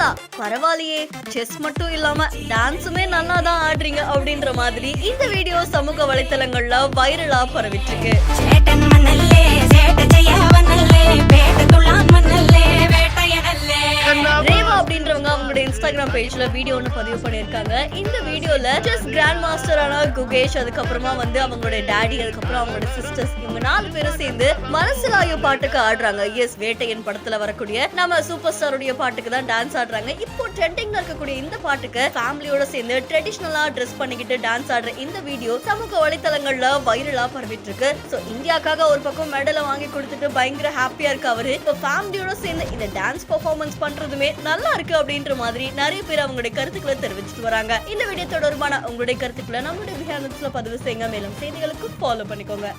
பாலா பரவாயில்லையே, செஸ் மட்டும் இல்லாம டான்ஸுமே நல்லா தான் ஆடுறீங்க அப்படின்ற மாதிரி இந்த வீடியோ சமூக வலைத்தளங்கள்ல வைரலா பரவிட்டு இருக்கு. ரேவா அப்படின்றவங்க அவங்களோட இன்ஸ்டாகிராம் பேஜ்ல வீடியோ ஒன்று பதிவு பண்ணிருக்காங்க. இந்த வீடியோல செஸ் கிராண்ட் மாஸ்டரான குகேஷ், அதுக்கப்புறமா அவங்களோட டாடி, அதுக்கப்புறம் அவங்களோட சிஸ்டர்ஸ், இவங்க 4 பேரும் சேர்ந்து மனசிலாயோ பாட்டுக்கு ஆடுறாங்க. எஸ், வேட்டையன் படத்துல வரக்கூடிய நம்ம சூப்பர் ஸ்டாருடைய பாட்டுக்கு தான் டான்ஸ் ஆடுறாங்க. இப்போ ட்ரெண்டிங்ல இருக்கக்கூடிய இந்த பாட்டுக்கு ஃபேமிலியோட சேர்ந்து ட்ரெடிஷனலா ட்ரெஸ் பண்ணிக்கிட்டு டான்ஸ் ஆடுற இந்த வீடியோ சமூக வலைத்தளங்கள்ல வைரலா பரவிட்டு இருக்கு. சோ இந்தியாக்காக ஒரு பக்கம் மெடலை வாங்கி கொடுத்துட்டு பயங்கர ஹாப்பியா இருக்கு அவரு. இப்போ ஃபேமிலியோட சேர்ந்து இந்த டான்ஸ் பெர்ஃபார்மன்ஸ் பண்றதுமே நல்லா இருக்கு அப்படின்ற மாதிரி நிறைய பேர் அவங்களுடைய கருத்துக்களை தெரிவிச்சிட்டு வராங்க. இந்த வீடியோ தொடர்பான உங்களுடைய கருத்துக்களை நம்மளுடைய பதிவு செய்யுங்க. மேலும் செய்திகளுக்கு ஃபாலோ பண்ணிக்கோங்க.